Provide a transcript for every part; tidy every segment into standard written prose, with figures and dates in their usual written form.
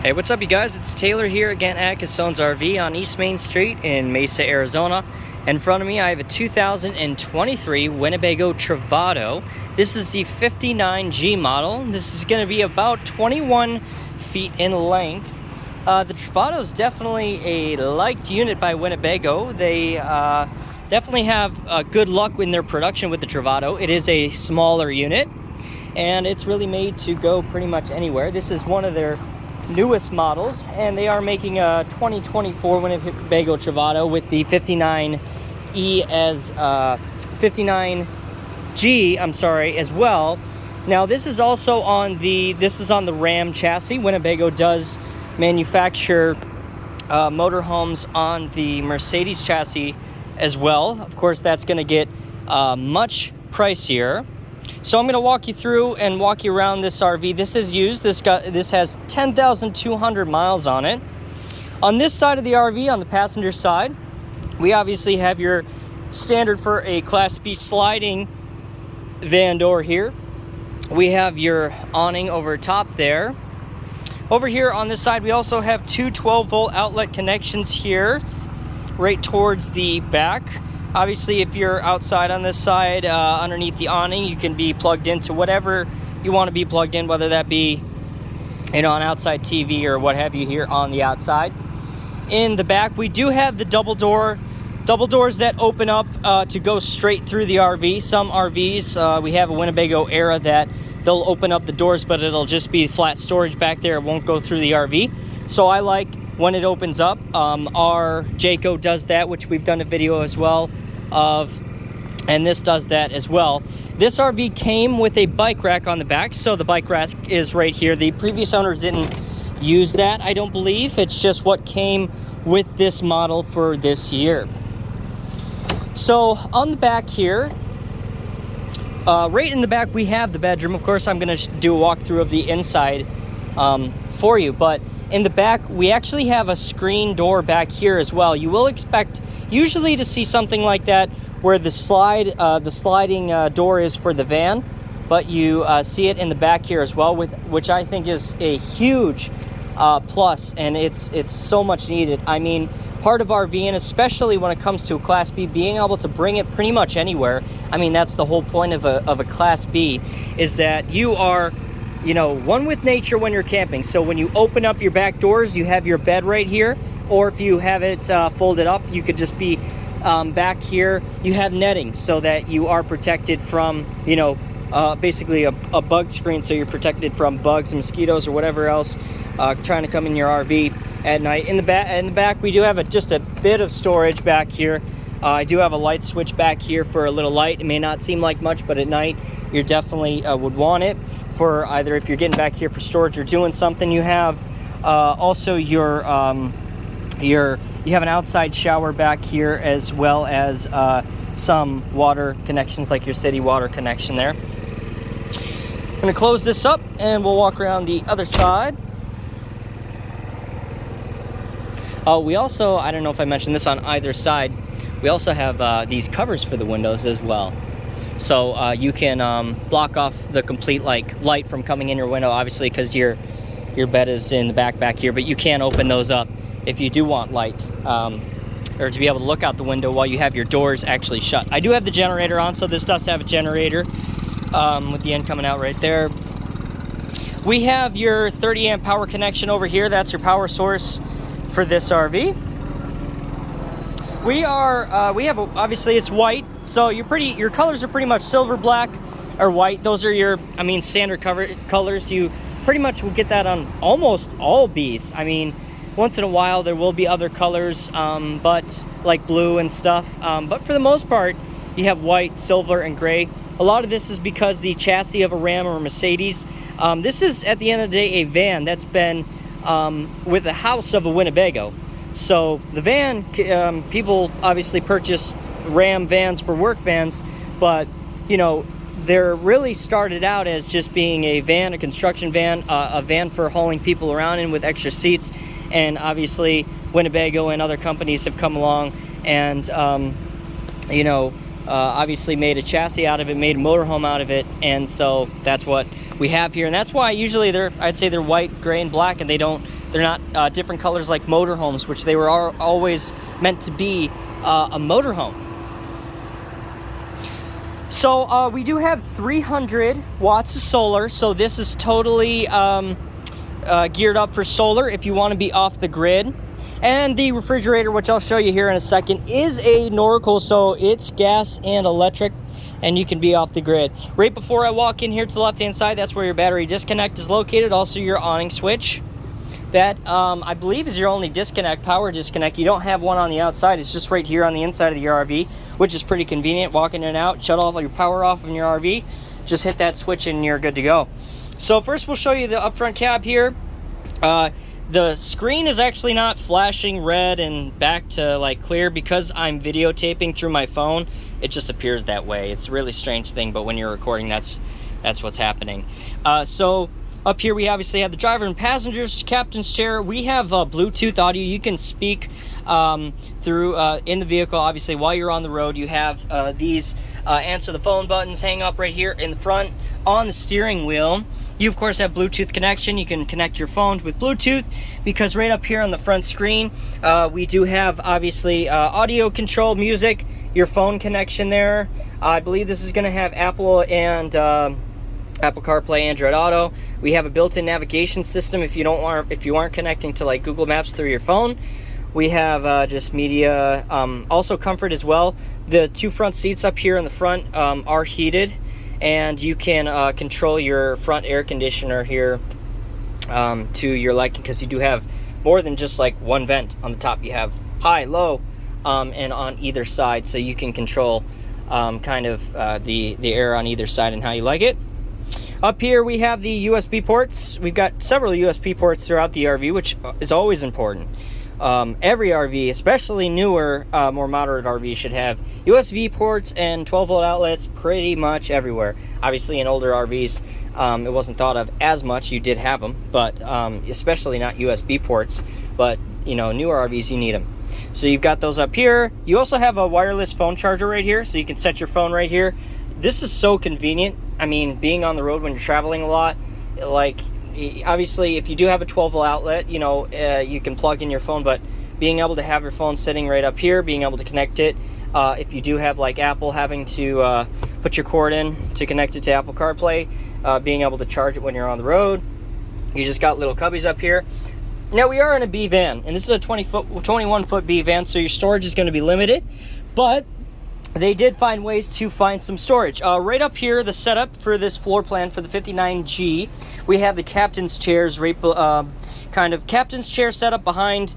Hey, what's up, you guys? It's Taylor here again at Casone's RV on East Main Street in Mesa, Arizona. In front of me, I have a 2023 Winnebago Travato. This is the 59G model. This is going to be about 21 feet in length. The Travato is definitely a liked unit by Winnebago. They definitely have good luck in their production with the Travato. It is a smaller unit, and it's really made to go pretty much anywhere. This is one of their newest models, and they are making a 2024 Winnebago Travato with the 59E as 59G, as well. Now this is also on the Ram chassis. Winnebago does manufacture motorhomes on the Mercedes chassis as well. Of course, that's going to get much pricier. So I'm going to walk you through and walk you around this RV. This is used. This has 10,200 miles on it. On this side of the RV, on the passenger side, we obviously have your standard for a Class B sliding van door here. We have your awning over top there. Over here on this side, we also have two 12-volt outlet connections here, right towards the back. Obviously, if you're outside on this side, underneath the awning, you can be plugged into whatever you want to be plugged in, whether that be, an outside TV or what have you here on the outside. In the back, we do have the double doors that open up to go straight through the RV. Some RVs, we have a Winnebago Era that they'll open up the doors, but it'll just be flat storage back there. It won't go through the RV. So I like when it opens up. Our Jayco does that, which we've done a video as well of, and this does that as well. This RV came with a bike rack on the back, so the bike rack is right here. The previous owners didn't use that, I don't believe. It's just what came with this model for this year. So on the back here, right in the back, we have the bedroom. Of course, I'm going to do a walkthrough of the inside for you, but in the back, we actually have a screen door back here as well. You will expect usually to see something like that where the sliding door is for the van, but you see it in the back here as well, which I think is a huge plus, and it's so much needed. I mean, part of RVing, especially when it comes to a Class B, being able to bring it pretty much anywhere. I mean, that's the whole point of a Class B, is that you are, one with nature when you're camping. So when you open up your back doors, you have your bed right here, or if you have it folded up, you could just be back here. You have netting so that you are protected from, basically a bug screen, so you're protected from bugs and mosquitoes or whatever else trying to come in your RV at night. In the back, we do have just a bit of storage back here. I do have a light switch back here for a little light. It may not seem like much, but at night you definitely would want it for either if you're getting back here for storage or doing something. You have also you have an outside shower back here, as well as some water connections, like your city water connection there. I'm going to close this up and we'll walk around the other side. We also, I don't know if I mentioned this, on either side, we also have these covers for the windows as well. So you can block off the complete light from coming in your window, obviously, because your bed is in the back here, but you can open those up if you do want light, or to be able to look out the window while you have your doors actually shut. I do have the generator on, so this does have a generator with the end coming out right there. We have your 30 amp power connection over here. That's your power source for this RV. We have obviously it's white, so your colors are pretty much silver, black, or white. Those are your, standard colors. You pretty much will get that on almost all Bs. I mean, once in a while there will be other colors, but like blue and stuff. But for the most part, you have white, silver, and gray. A lot of this is because the chassis of a Ram or a Mercedes. This is, at the end of the day, a van that's been with the house of a Winnebago. So the van, people obviously purchase Ram vans for work vans, but they're really started out as just being a van, a construction van, a van for hauling people around in with extra seats. And obviously Winnebago and other companies have come along and obviously made a chassis out of it, made a motorhome out of it, and so that's what we have here. And that's why usually I'd say they're white, gray, and black, and they don't They're not different colors like motorhomes, which they were always meant to be a motorhome. So we do have 300 watts of solar, so this is totally geared up for solar if you want to be off the grid. And the refrigerator, which I'll show you here in a second, is a Norcool, so it's gas and electric, and you can be off the grid. Right before I walk in here to the left-hand side, that's where your battery disconnect is located, also your awning switch. That, I believe, is your only disconnect, power disconnect. You don't have one on the outside. It's just right here on the inside of the RV, which is pretty convenient. Walking in and out, shut all your power off in your RV, just hit that switch and you're good to go. So first we'll show you the up front cab here. The screen is actually not flashing red and back to like clear because I'm videotaping through my phone. It just appears that way. It's a really strange thing, but when you're recording, that's what's happening. So up here we obviously have the driver and passengers, captain's chair. We have Bluetooth audio. You can speak through in the vehicle. Obviously, while you're on the road, you have these answer the phone buttons hang up right here in the front. On the steering wheel, you of course have Bluetooth connection. You can connect your phone with Bluetooth because right up here on the front screen, we do have obviously audio control, music, your phone connection there. I believe this is going to have Apple and Apple CarPlay, Android Auto. We have a built-in navigation system if you aren't connecting to like Google Maps through your phone. We have just media, also comfort as well. The two front seats up here in the front are heated, and you can control your front air conditioner here to your liking, because you do have more than just like one vent on the top. You have high, low, and on either side, so you can control kind of the air on either side and how you like it. Up here we have the USB ports. We've got several USB ports throughout the RV, which is always important. Every RV, especially newer, more moderate RV, should have USB ports and 12-volt outlets pretty much everywhere. Obviously, in older RVs, it wasn't thought of as much. You did have them, but especially not USB ports. But, you know, newer RVs, you need them. So you've got those up here. You also have a wireless phone charger right here, so you can set your phone right here. This is so convenient. I mean, being on the road when you're traveling a lot, like, obviously, if you do have a 12-volt outlet, you know, you can plug in your phone, but being able to have your phone sitting right up here, being able to connect it, if you do have, like, Apple having to put your cord in to connect it to Apple CarPlay, being able to charge it when you're on the road, you just got little cubbies up here. Now, we are in a B van, and this is a 21-foot B van, so your storage is going to be limited, but they did find ways to find some storage. Right up here, the setup for this floor plan for the 59G, we have the captain's chairs, right, kind of captain's chair setup behind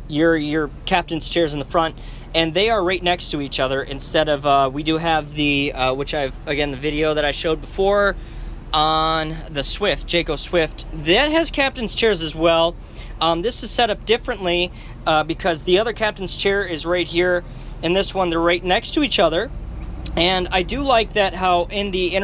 your captain's chairs in the front, and they are right next to each other instead of, we do have the, the video that I showed before on the Swift, Jayco Swift, that has captain's chairs as well. This is set up differently because the other captain's chair is right here. In this one, they're right next to each other, and I do like that how in the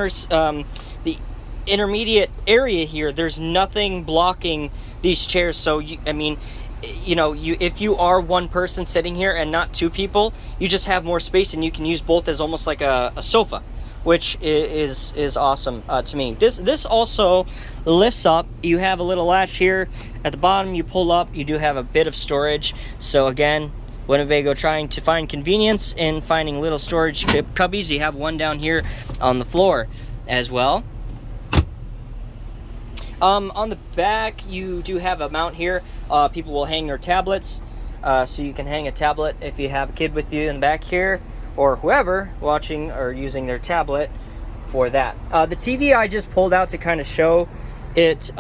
intermediate area here, there's nothing blocking these chairs. So if you are one person sitting here and not two people, you just have more space, and you can use both as almost like a sofa, which is awesome to me. This also lifts up. You have a little latch here at the bottom. You pull up. You do have a bit of storage. So again, Winnebago trying to find convenience in finding little storage cubbies. You have one down here on the floor as well. On the back, you do have a mount here. People will hang their tablets, so you can hang a tablet if you have a kid with you in the back here, or whoever watching or using their tablet for that. The TV I just pulled out to kind of show it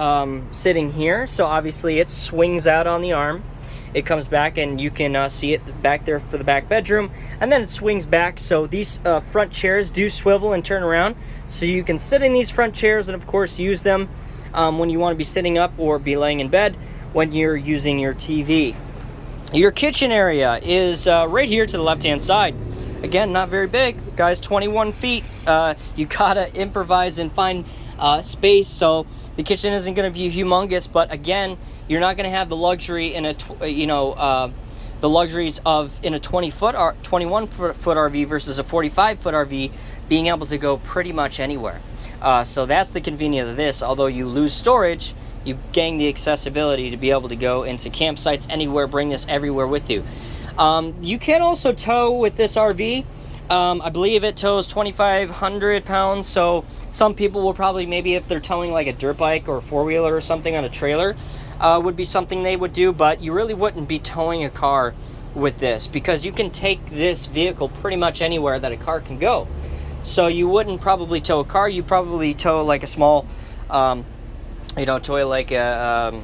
sitting here. So obviously it swings out on the arm. It comes back, and you can see it back there for the back bedroom, and then it swings back. So these front chairs do swivel and turn around, so you can sit in these front chairs and of course use them when you want to be sitting up or be laying in bed when you're using your TV. Your kitchen area is right here to the left hand side. Again, not very big, guys, 21 feet. You gotta improvise and find space, so the kitchen isn't going to be humongous, but again, you're not going to have the luxury in the luxuries of in a 21-foot RV versus a 45-foot RV being able to go pretty much anywhere. So that's the convenience of this. Although you lose storage, you gain the accessibility to be able to go into campsites anywhere, bring this everywhere with you. You can also tow with this RV. I believe it tows 2,500 pounds, so some people will probably, maybe if they're towing like a dirt bike or a four-wheeler or something on a trailer, would be something they would do, but you really wouldn't be towing a car with this, because you can take this vehicle pretty much anywhere that a car can go. So you wouldn't probably tow a car, you probably tow like a small, tow like a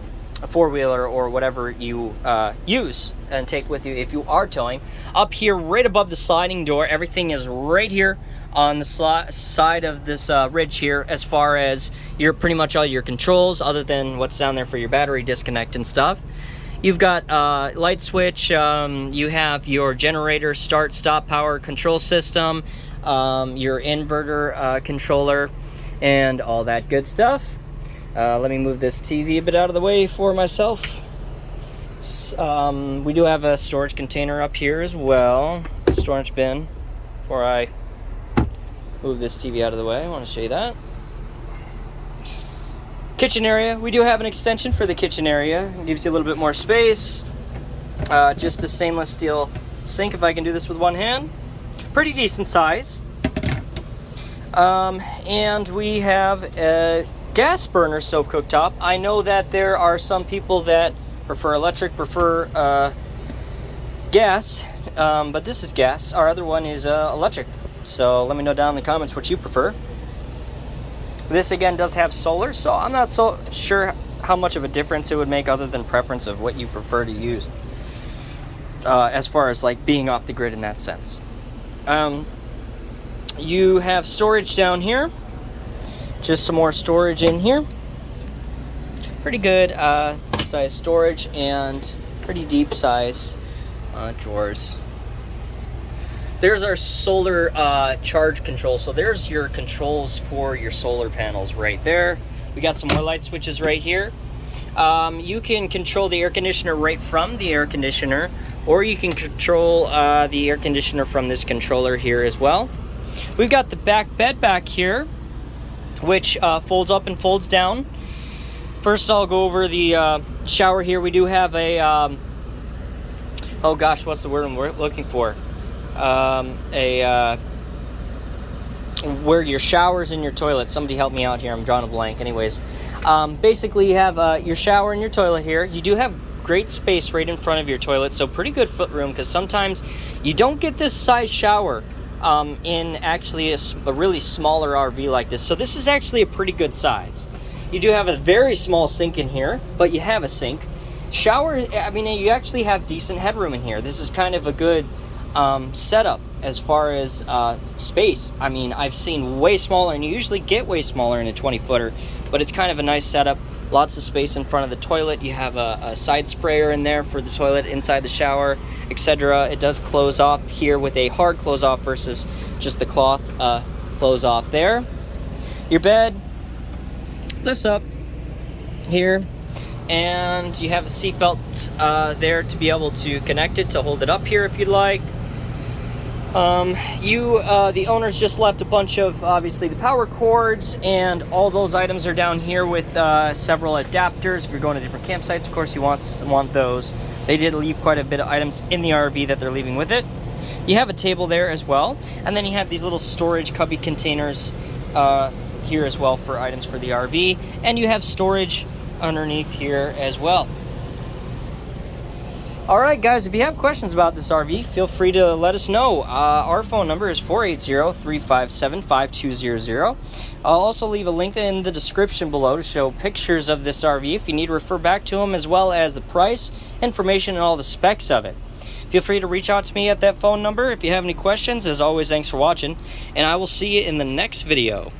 four-wheeler or whatever you use and take with you if you are towing. Up here right above the sliding door, everything is right here on the side of this ridge here, as far as your pretty much all your controls, other than what's down there for your battery disconnect and stuff. You've got light switch, you have your generator, start stop power control system, your inverter controller, and all that good stuff. Let me move this TV a bit out of the way for myself. We do have a storage container up here as well, storage bin. Before I move this TV out of the way, I want to show you that. Kitchen area, we do have an extension for the kitchen area. It gives you a little bit more space. Just a stainless steel sink, if I can do this with one hand. Pretty decent size. And we have a gas burner stove cooktop. I know that there are some people that prefer electric, prefer gas, but this is gas. Our other one is electric. So let me know down in the comments what you prefer. This again does have solar, so I'm not so sure how much of a difference it would make, other than preference of what you prefer to use, as far as like being off the grid in that sense. You have storage down here. Just some more storage in here. Pretty good size storage, and pretty deep size drawers. There's our solar charge control. So there's your controls for your solar panels right there. We got some more light switches right here. You can control the air conditioner right from the air conditioner, or you can control the air conditioner from this controller here as well. We've got the back bed back here, which folds up and folds down. First, I'll go over the shower here. We do have a, oh gosh, what's the word I'm looking for? Where your showers and your toilet. Somebody help me out here, I'm drawing a blank. Anyways, basically you have your shower and your toilet here. You do have great space right in front of your toilet, so pretty good foot room, because sometimes you don't get this size shower in actually a really smaller RV like this. So this is actually a pretty good size. You do have a very small sink in here, but you have a sink. Shower, I mean, you actually have decent headroom in here. This is kind of a good setup as far as space. I mean, I've seen way smaller, and you usually get way smaller in a 20-footer, but it's kind of a nice setup. Lots of space in front of the toilet. You have a side sprayer in there for the toilet, inside the shower, etc. It does close off here with a hard close off versus just the cloth close off there. Your bed lifts up here, and you have a seat belt there to be able to connect it, to hold it up here if you'd like. The owners just left a bunch of, obviously, the power cords, and all those items are down here with several adapters. If you're going to different campsites, of course, you want those. They did leave quite a bit of items in the RV that they're leaving with it. You have a table there as well, and then you have these little storage cubby containers here as well for items for the RV, and you have storage underneath here as well. Alright guys, if you have questions about this RV, feel free to let us know. Our phone number is 480-357-5200. I'll also leave a link in the description below to show pictures of this RV if you need to refer back to them, as well as the price, information, and all the specs of it. Feel free to reach out to me at that phone number if you have any questions. As always, thanks for watching, and I will see you in the next video.